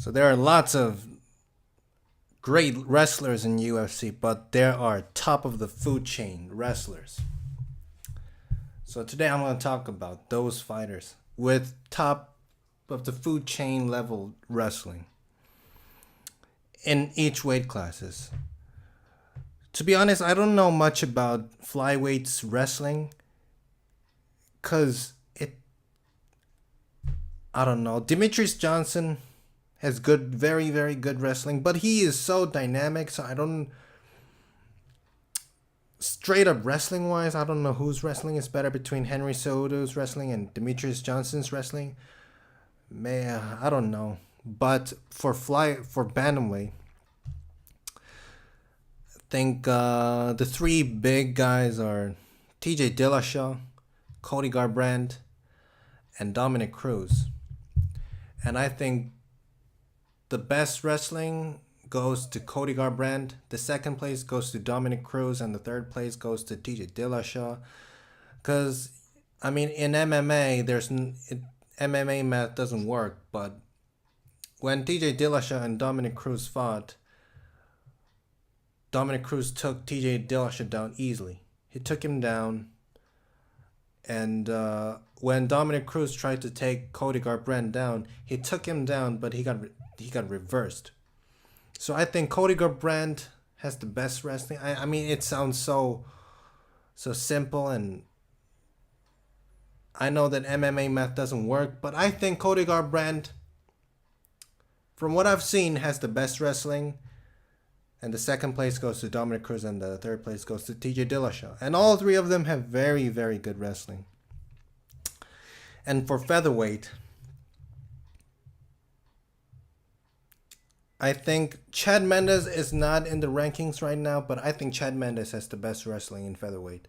So there are lots of great wrestlers in UFC, but there are top of the food chain wrestlers. So today I'm going to talk about those fighters with top of the food chain level wrestling in each weight classes. To be honest, I don't know much about flyweights wrestling cuz I don't know. Demetrius Johnson has good, very good wrestling, but he is so dynamic. So I don't, straight up wrestling wise, I don't know whose wrestling is better between Henry Cejudo's wrestling and Demetrius Johnson's wrestling. Man, I don't know. But for bantamweight, I think the three big guys are T.J. Dillashaw, Cody Garbrandt, and Dominic Cruz. And I think the best wrestling goes to Cody Garbrandt. The second place goes to Dominic Cruz, and the third place goes to T.J. Dillashaw. Because I mean, in MMA, MMA math doesn't work. But when T.J. Dillashaw and Dominic Cruz fought, Dominic Cruz took T.J. Dillashaw down easily. He took him down, and when Dominic Cruz tried to take Cody Garbrandt down, he took him down, but he got reversed. So I think Cody Garbrandt has the best wrestling. I mean, it sounds so simple, and I know that MMA math doesn't work, but I think Cody Garbrandt, from what I've seen, has the best wrestling. And the second place goes to Dominic Cruz, and the third place goes to T.J. Dillashaw. And all three of them have very good wrestling. And for featherweight, I think Chad Mendes is not in the rankings right now, but I think Chad Mendes has the best wrestling in featherweight.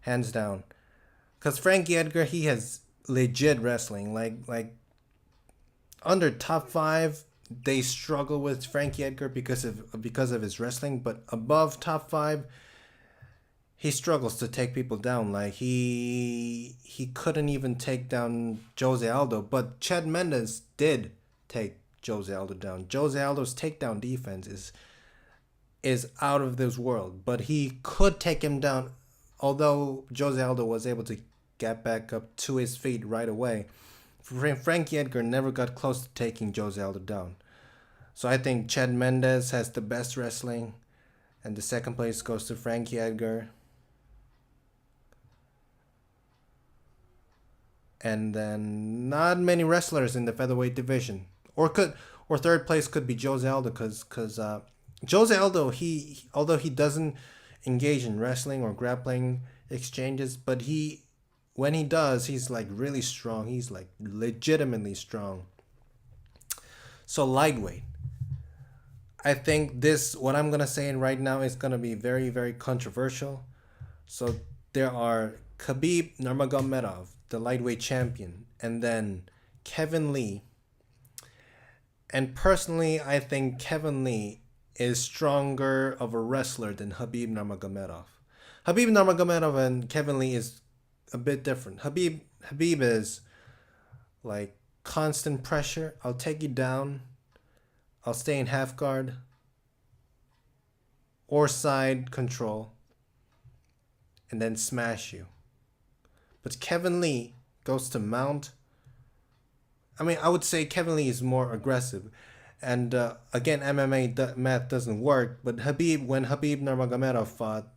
Hands down. Because Frankie Edgar, he has legit wrestling. Like under top 5, they struggle with Frankie Edgar because of his wrestling, but above top 5, he struggles to take people down. Like he couldn't even take down Jose Aldo, but Chad Mendes did take Jose Aldo down. Jose Aldo's takedown defense is out of this world, but he could take him down. Although Jose Aldo was able to get back up to his feet right away, Frankie Edgar never got close to taking Jose Aldo down. So I think Chad Mendes has the best wrestling, and the second place goes to Frankie Edgar. And then not many wrestlers in the featherweight division, or third place could be Jose Aldo, because Jose Aldo, although he doesn't engage in wrestling or grappling exchanges, but when he does, he's like really strong. He's like legitimately strong. So lightweight, I think what I'm gonna say right now is gonna be very controversial. So there are Khabib Nurmagomedov, the lightweight champion, and then Kevin Lee. And personally, I think Kevin Lee is stronger of a wrestler than Khabib Nurmagomedov. Khabib Nurmagomedov and Kevin Lee is a bit different. Khabib is like constant pressure. I'll take you down. I'll stay in half guard or side control and then smash you. But Kevin Lee goes to mount. I mean, I would say Kevin Lee is more aggressive. And again, MMA math doesn't work. But when Khabib Nurmagomedov fought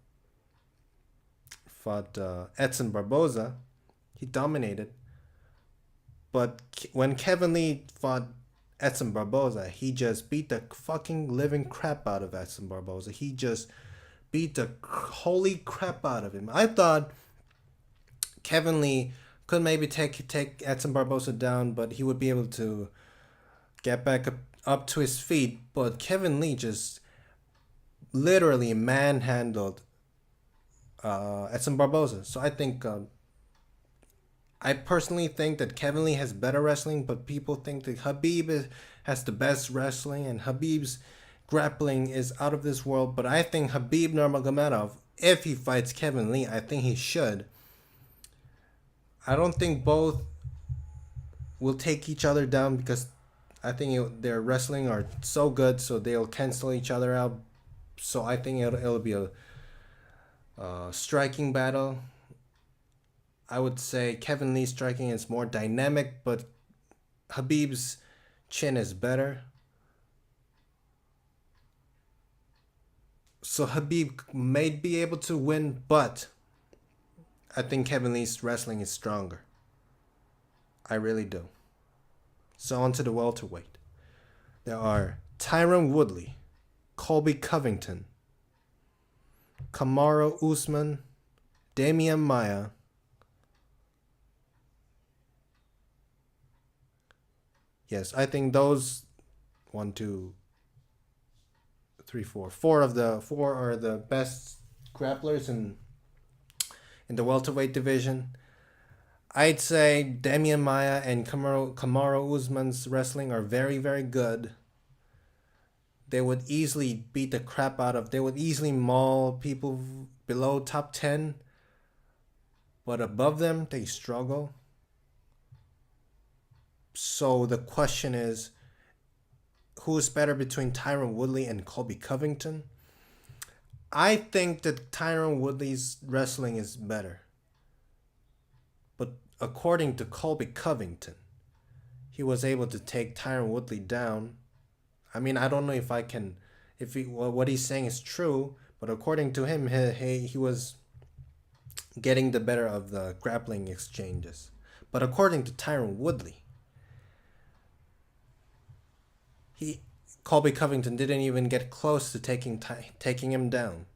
Edson Barboza, he dominated. But when Kevin Lee fought Edson Barboza, he just beat the fucking living crap out of Edson Barboza. He just beat the holy crap out of him. I thought Kevin Lee could maybe take Edson Barboza down, but he would be able to get back up to his feet. But Kevin Lee just literally manhandled Edson Barboza. So I personally think that Kevin Lee has better wrestling, but people think that Khabib has the best wrestling, and Khabib's grappling is out of this world. But I think Khabib Nurmagomedov, if he fights Kevin Lee, I think he should. I don't think both will take each other down, because I think their wrestling are so good, so they'll cancel each other out. So I think it'll be a striking battle. I would say Kevin Lee's striking is more dynamic, but Habib's chin is better. So Habib may be able to win, but I think Kevin Lee's wrestling is stronger. I really do. So on to the welterweight. There are Tyron Woodley, Colby Covington, Kamaru Usman, Damian Maya, yes, I think those one, two, three, four of the four are the best grapplers in the welterweight division. I'd say Damian Maya and Kamaru Usman's wrestling are very, very good. They would easily beat the crap out of. They would easily maul people below top 10, but above them they struggle. So the question is, who's better between Tyron Woodley and Colby Covington? I think that Tyron Woodley's wrestling is better. But according to Colby Covington, he was able to take Tyron Woodley down. I mean, I don't know if I can, if he, well, what he's saying is true, but according to him, he was getting the better of the grappling exchanges. But according to Tyron Woodley, he Colby Covington didn't even get close to taking him down.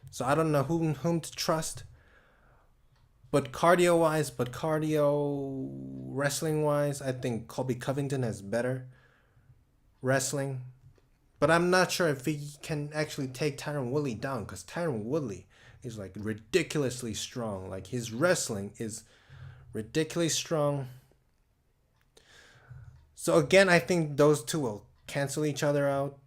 So I don't know whom to trust. But cardio wrestling wise, I think Colby Covington has better wrestling. But I'm not sure if he can actually take Tyron Woodley down, because Tyron Woodley is like ridiculously strong. Like his wrestling is ridiculously strong. So again, I think those two will cancel each other out.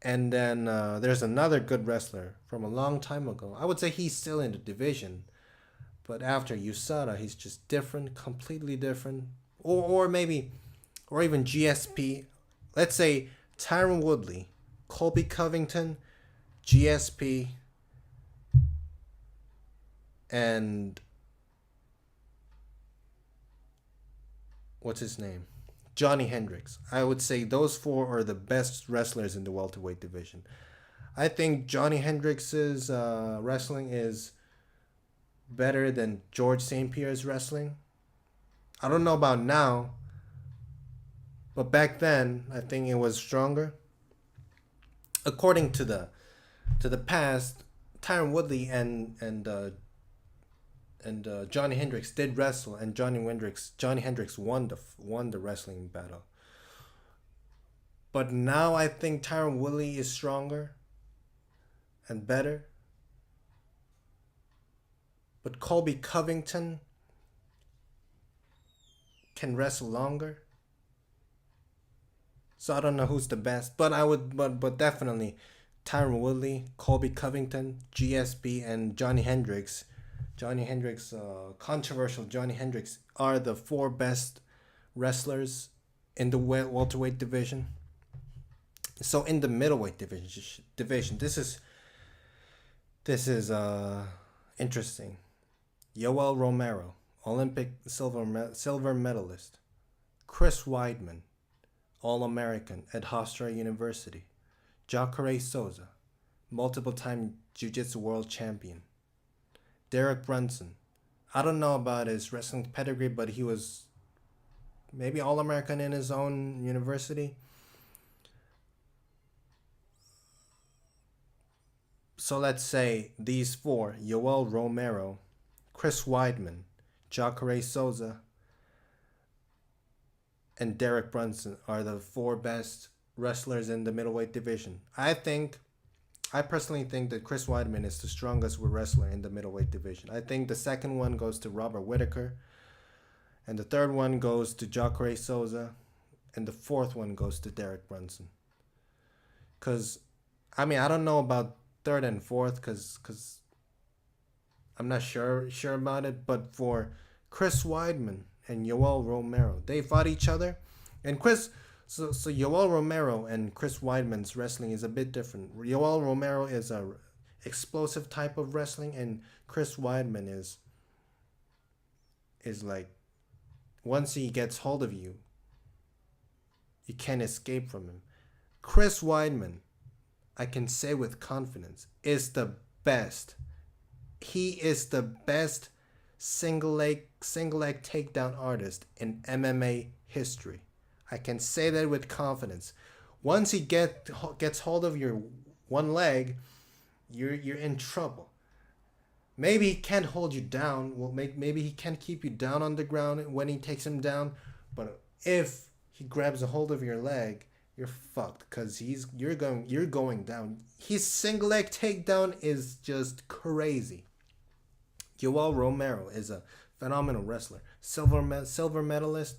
And then there's another good wrestler from a long time ago. I would say he's still in the division, but after USADA, he's just different, completely different. Or maybe, or even GSP. Let's say Tyron Woodley, Colby Covington, GSP, and what's his name? Johnny Hendricks. I would say those four are the best wrestlers in the welterweight division. I think Johnny Hendricks's wrestling is better than George St. Pierre's wrestling. I don't know about now, but back then I think it was stronger. According to the past, Tyron Woodley and Johnny Hendricks did wrestle, and Johnny Hendricks won the wrestling battle. But now I think Tyron Woodley is stronger and better. But Colby Covington can wrestle longer. So I don't know who's the best, but but definitely Tyron Woodley, Colby Covington, GSP, and Johnny Hendricks. Controversial Johnny Hendricks are the four best wrestlers in the welterweight division. So in the middleweight division, this is interesting. Yoel Romero, Olympic silver medalist. Chris Weidman, All-American at Hofstra University. Jacare Souza, multiple-time Jiu-Jitsu world champion. Derek Brunson. I don't know about his wrestling pedigree, but he was maybe All-American in his own university. So let's say these four, Yoel Romero, Chris Weidman, Jacare Souza, and Derek Brunson are the four best wrestlers in the middleweight division. I personally think that Chris Weidman is the strongest wrestler in the middleweight division. I think the second one goes to Robert Whitaker, and the third one goes to Jacare Souza, and the fourth one goes to Derek Brunson. Because, I mean, I don't know about third and fourth, because I'm not sure about it, but for Chris Weidman and Yoel Romero. They fought each other, and So Yoel Romero and Chris Weidman's wrestling is a bit different. Yoel Romero is a explosive type of wrestling, and Chris Weidman is like, once he gets hold of you, you can't escape from him. Chris Weidman, I can say with confidence, is the best. He is the best single leg takedown artist in MMA history. I can say that with confidence. Once he gets hold of your one leg, you're in trouble. Maybe he can't hold you down. Well, maybe he can't keep you down on the ground when he takes him down. But if he grabs a hold of your leg, you're fucked because you're going down. His single leg takedown is just crazy. Yoel Romero is a phenomenal wrestler, silver medalist,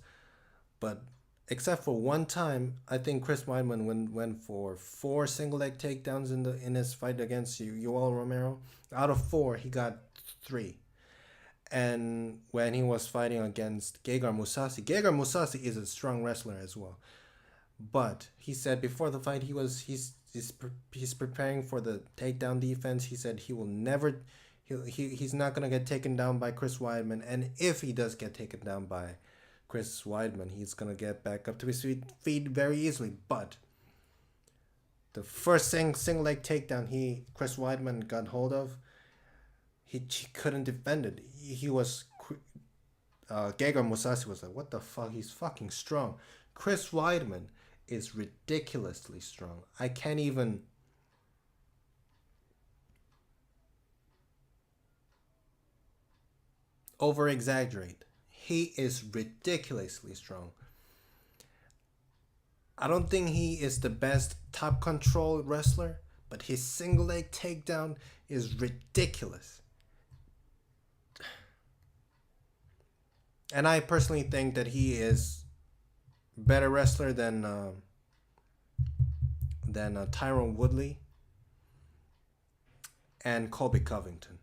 but except for one time, I think Chris Weidman went for four single leg takedowns in his fight against Yoel Romero. Out of four, he got three. And when he was fighting against Gegard Mousasi is a strong wrestler as well. But he said before the fight he's preparing for the takedown defense. He said he will never he's not gonna get taken down by Chris Weidman, and if he does get taken down by Chris Weidman, he's gonna get back up to his feet very easily. But the first single leg takedown Chris Weidman got hold of, he couldn't defend it. He was Gegard Mousasi was like, what the fuck? He's fucking strong. Chris Weidman is ridiculously strong. I can't even over exaggerate. He is ridiculously strong. I don't think he is the best top control wrestler, but his single leg takedown is ridiculous. And I personally think that he is better wrestler than Tyrone Woodley and Colby Covington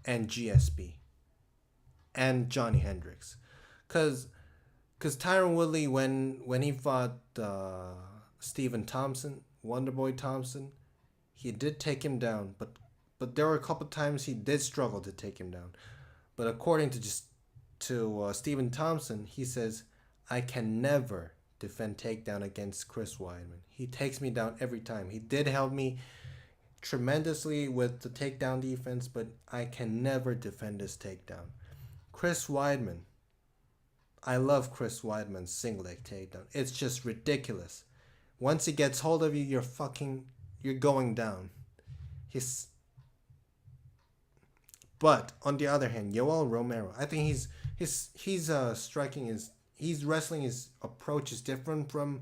and GSP and Johnny Hendricks, cause Tyron Woodley when he fought Stephen Thompson, Wonderboy Thompson, he did take him down, but there were a couple times he did struggle to take him down. But according to Stephen Thompson, he says, I can never defend takedown against Chris Weidman. He takes me down every time. He did help me tremendously with the takedown defense, but I can never defend his takedown. Chris Weidman, I love Chris Weidman's single leg takedown. It's just ridiculous. Once he gets hold of you, you're going down. But on the other hand, Yoel Romero, I think he's he's wrestling, his approach is different from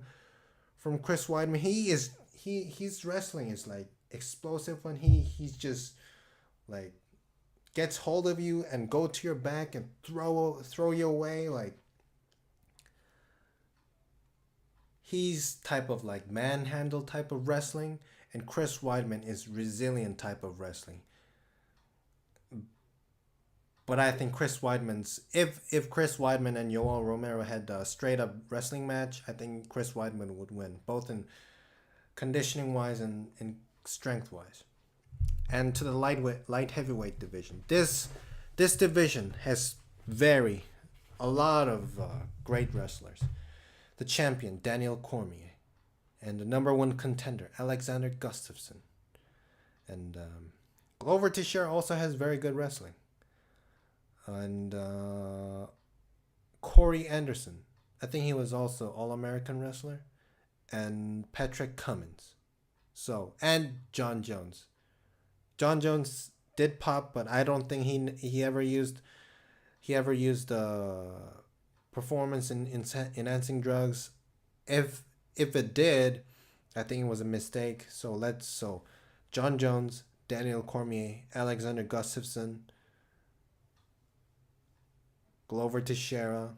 Chris Weidman. His wrestling is like explosive when he's just like gets hold of you and go to your back and throw you away. Like, he's type of like manhandle type of wrestling, and Chris Weidman is resilient type of wrestling. But I think Chris Weidman's if Chris Weidman and Yoel Romero had a straight up wrestling match, I think Chris Weidman would win, both in conditioning wise and strength wise. And to the light heavyweight division, this division has a lot of great wrestlers. The champion Daniel Cormier, and the number one contender Alexander Gustafsson, and Glover Teixeira also has very good wrestling. And Corey Anderson, I think he was also All-American wrestler, and Patrick Cummins. So, and John Jones. John Jones did pop, but I don't think he ever used performance enhancing drugs. If it did, I think it was a mistake. So John Jones, Daniel Cormier, Alexander Gustafsson, Glover Teixeira,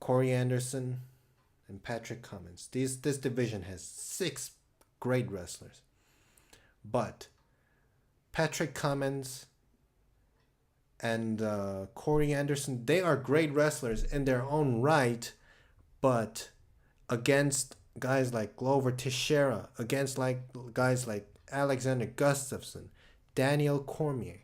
Corey Anderson, and Patrick Cummins. This division has 6 great wrestlers. But Patrick Cummins and Corey Anderson, they are great wrestlers in their own right, but against guys like Glover Teixeira, against like guys like Alexander Gustafsson, Daniel Cormier,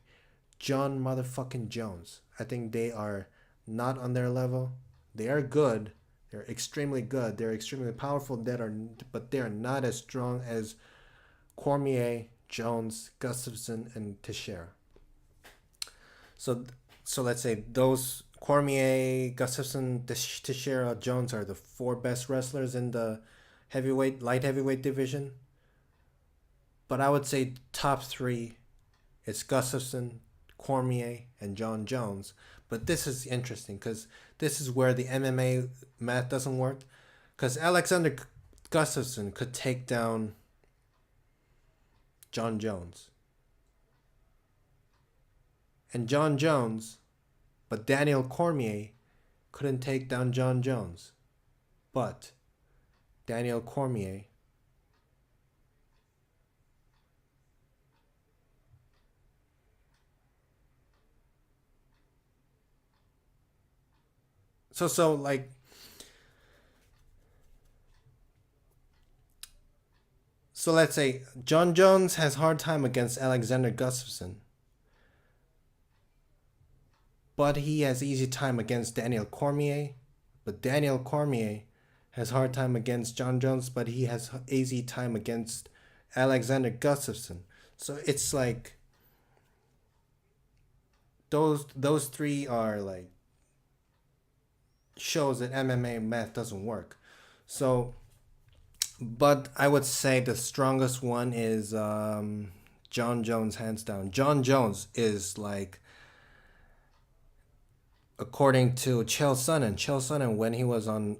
John motherfucking Jones, I think they are not on their level. They are good. They're extremely good. They're extremely powerful. But they are not as strong as Cormier, Jones, Gustafsson, and Teixeira. So so let's say those Cormier, Gustafsson, Teixeira, Jones are the four best wrestlers in the light heavyweight division. But I would say top three is Gustafsson, Cormier, and John Jones. But this is interesting because this is where the MMA math doesn't work. Because Alexander Gustafsson could take down John Jones. And John Jones, but Daniel Cormier couldn't take down John Jones. But Daniel Cormier so like so let's say John Jones has hard time against Alexander Gustafsson, but he has easy time against Daniel Cormier. But Daniel Cormier has hard time against John Jones, but he has easy time against Alexander Gustafsson. So it's like those three are like shows that MMA math doesn't work. So, but I would say the strongest one is John Jones, hands down. John Jones is like, according to Chael Sonnen, when he was on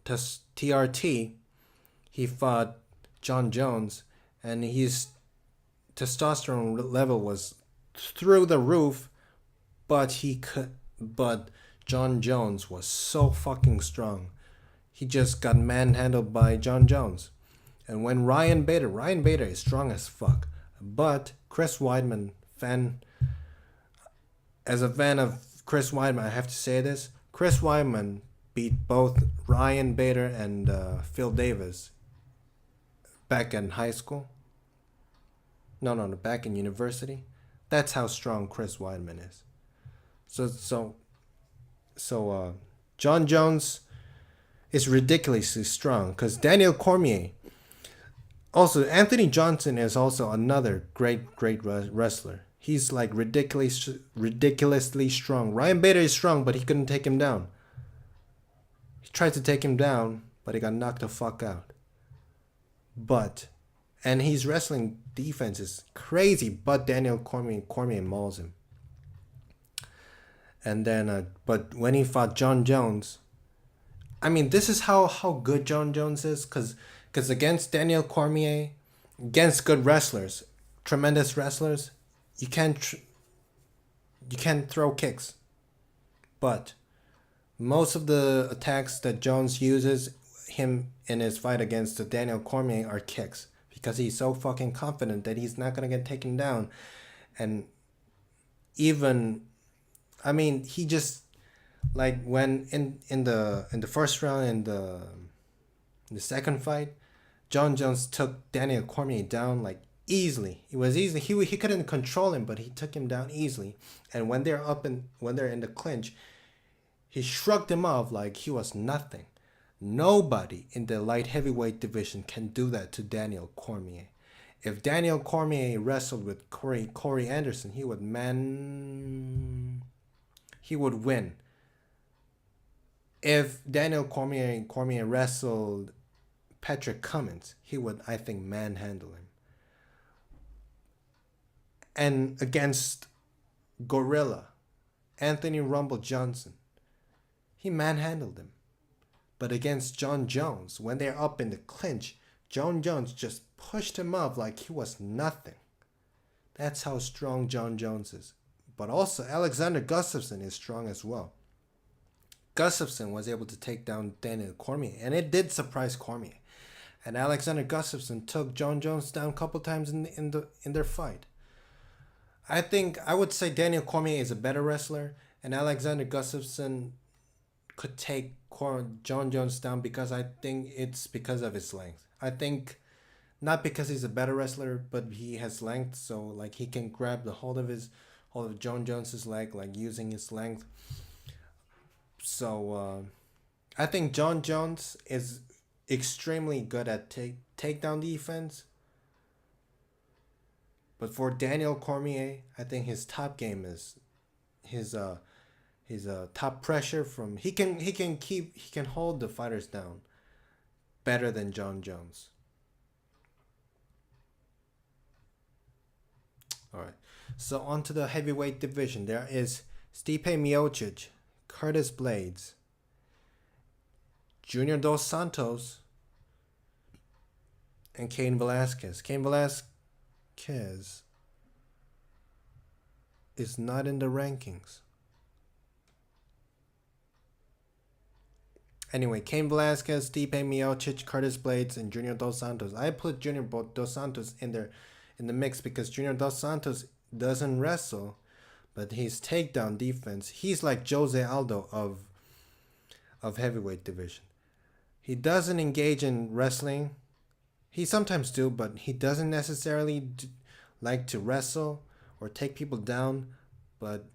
TRT, he fought John Jones, and his testosterone level was through the roof, but John Jones was so fucking strong. He just got manhandled by John Jones. And when Ryan Bader is strong as fuck. But Chris Weidman, as a fan of Chris Weidman, I have to say this. Chris Weidman beat both Ryan Bader and Phil Davis back in high school. No, back in university. That's how strong Chris Weidman is. So John Jones is ridiculously strong because Daniel Cormier. Also, Anthony Johnson is also another great wrestler. He's like ridiculously strong. Ryan Bader is strong, but he couldn't take him down. He tried to take him down, but he got knocked the fuck out. And his wrestling defense is crazy, but Daniel Cormier mauls him. And then, but when he fought John Jones, I mean, this is how good John Jones is, because against Daniel Cormier, against good wrestlers, tremendous wrestlers, you can't throw kicks. But most of the attacks that Jones uses him in his fight against Daniel Cormier are kicks, because he's so fucking confident that he's not gonna get taken down. And even, I mean, he just, like, when in the first round, in the second fight, John Jones took Daniel Cormier down like easily. It was easy. He couldn't control him, but he took him down easily. And when they're in the clinch, he shrugged him off like he was nothing. Nobody in the light heavyweight division can do that to Daniel Cormier. If Daniel Cormier wrestled with Corey Anderson, he would win. If Daniel Cormier wrestled Patrick Cummins, he would, I think, manhandle him. And against Gorilla, Anthony Rumble Johnson, he manhandled him. But against John Jones, when they're up in the clinch, John Jones just pushed him up like he was nothing. That's how strong John Jones is. But also, Alexander Gustafsson is strong as well. Gustafsson was able to take down Daniel Cormier, and it did surprise Cormier. And Alexander Gustafsson took John Jones down a couple times in their fight. I think I would say Daniel Cormier is a better wrestler, and Alexander Gustafsson could take John Jones down because I think it's because of his length. I think not because he's a better wrestler, but he has length, so like he can grab the hold of John Jones's leg, like using his length. So I think John Jones is extremely good at takedown defense. But for Daniel Cormier, I think his top game is his top pressure from he can hold the fighters down better than John Jones. All right. So on to the heavyweight division. There is Stipe Miocic, Curtis Blades, Junior Dos Santos, and Cain Velasquez. Cain Velasquez is not in the rankings. Anyway, Cain Velasquez, Stipe Miocic, Curtis Blades, and Junior Dos Santos. I put Junior Dos Santos in there in the mix because Junior Dos Santos doesn't wrestle, but his takedown defense, he's like Jose Aldo of heavyweight division. He doesn't engage in wrestling. He sometimes do, but he doesn't necessarily like to wrestle or take people down. But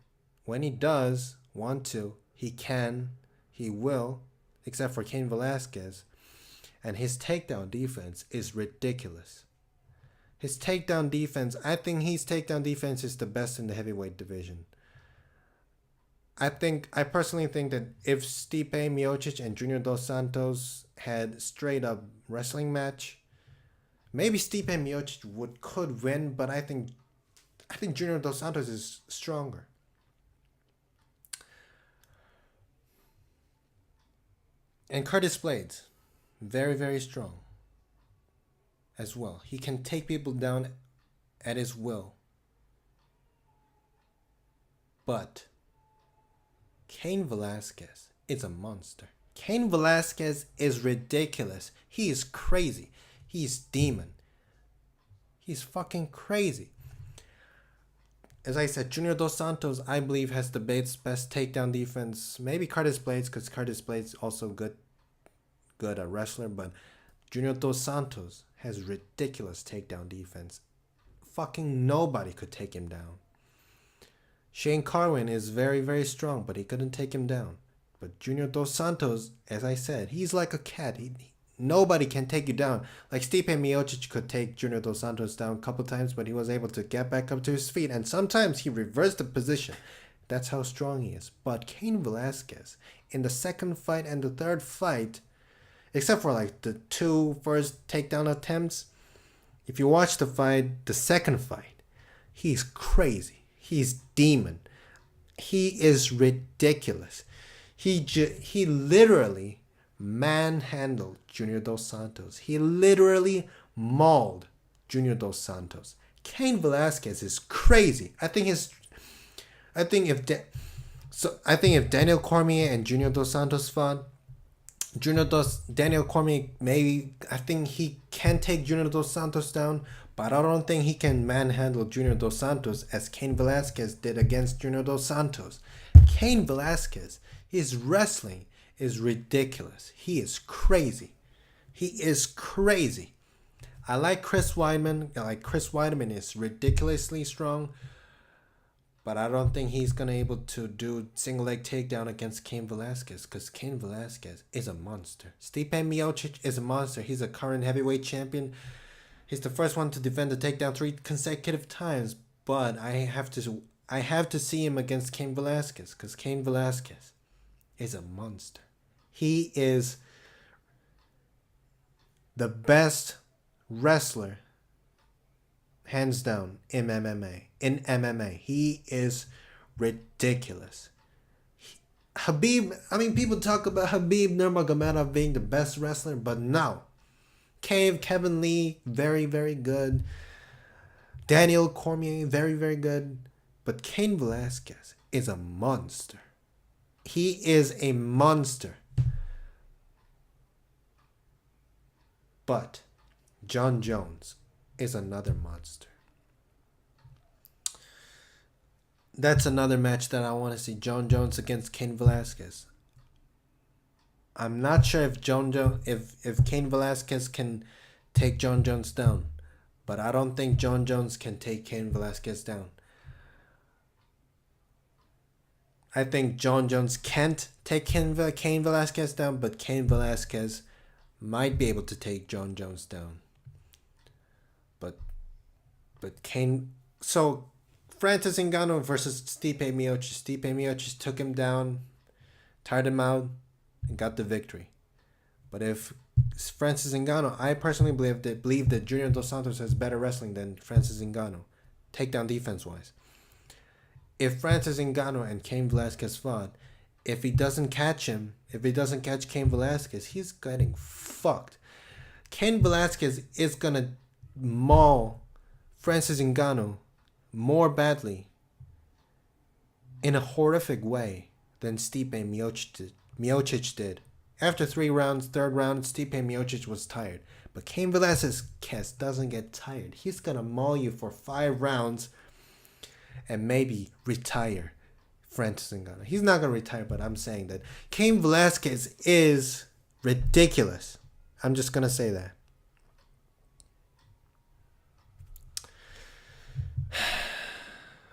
when he does want to, he can, he will, except for Cain Velasquez. And his takedown defense is ridiculous. His takedown defense, I think his takedown defense is the best in the heavyweight division. I personally think that if Stipe Miocic and Junior Dos Santos had straight up wrestling match, maybe Stipe Miocic could win, but I think Junior Dos Santos is stronger. And Curtis Blades, very, very strong as well. He can take people down at his will. But Cain Velasquez is a monster. Cain Velasquez is ridiculous. He is crazy. He's demon. He's fucking crazy. As I said, Junior Dos Santos, I believe, has the best takedown defense. Maybe Curtis Blades, because Curtis Blades also good a wrestler, but Junior Dos Santos has ridiculous takedown defense. Fucking nobody could take him down. Shane Carwin is very, very strong, but he couldn't take him down. But Junior Dos Santos, as I said, he's like a cat. Nobody can take you down. Like Stipe Miocic could take Junior Dos Santos down a couple times, but he was able to get back up to his feet. And sometimes he reversed the position. That's how strong he is. But Cain Velasquez, in the second fight and the third fight, except for like the two first takedown attempts, if you watch the fight, the second fight, he's crazy. He's demon. He is ridiculous. He literally manhandled Junior Dos Santos. He literally mauled Junior Dos Santos. Cain Velasquez is crazy. I think if Daniel Cormier and Junior Dos Santos fought, Daniel Cormier, maybe, I think he can take Junior Dos Santos down, but I don't think he can manhandle Junior Dos Santos as Cain Velasquez did against Junior Dos Santos. Cain Velasquez, his wrestling is ridiculous. He is crazy. He is crazy. I like Chris Weidman. Chris Weidman is ridiculously strong, but I don't think he's gonna able to do single leg takedown against Cain Velasquez, because Cain Velasquez is a monster. Stipe Miocic is a monster. He's a current heavyweight champion. He's the first one to defend the takedown 3 consecutive times, but I have to see him against Cain Velasquez, because Cain Velasquez is a monster. He is the best wrestler, hands down, in MMA. He is ridiculous. People talk about Khabib Nurmagomedov being the best wrestler, but no. Kevin Lee, very, very good. Daniel Cormier, very, very good. But Cain Velasquez is a monster. He is a monster. But John Jones is another monster. That's another match that I want to see. John Jones against Cain Velasquez. I'm not sure if if Cain Velasquez can take John Jones down, but I don't think John Jones can take Cain Velasquez down. I think John Jones can't take Cain Velasquez down, but Cain Velasquez might be able to take John Jones down. But Cain, so Francis Ngannou versus Stipe Miocic. Stipe Miocic took him down, tired him out, and got the victory. But if Francis Ngannou, I personally believe that Junior Dos Santos has better wrestling than Francis Ngannou, takedown defense wise. If Francis Ngannou and Cain Velasquez fought, if he doesn't catch Cain Velasquez, he's getting fucked. Cain Velasquez is gonna maul Francis Ngannou more badly in a horrific way than Stipe Miocic did. After 3 rounds, third round, Stipe Miocic was tired. But Cain Velasquez doesn't get tired. He's gonna maul you for 5 rounds and maybe retire Francis Ngannou. He's not gonna retire, but I'm saying that Cain Velasquez is ridiculous. I'm just gonna say that.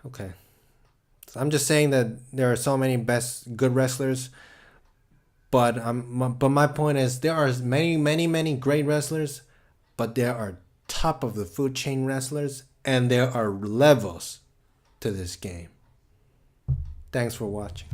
Okay. So I'm just saying that there are so many good wrestlers, but my point is there are many great wrestlers, but there are top of the food chain wrestlers, and there are levels to this game. Thanks for watching.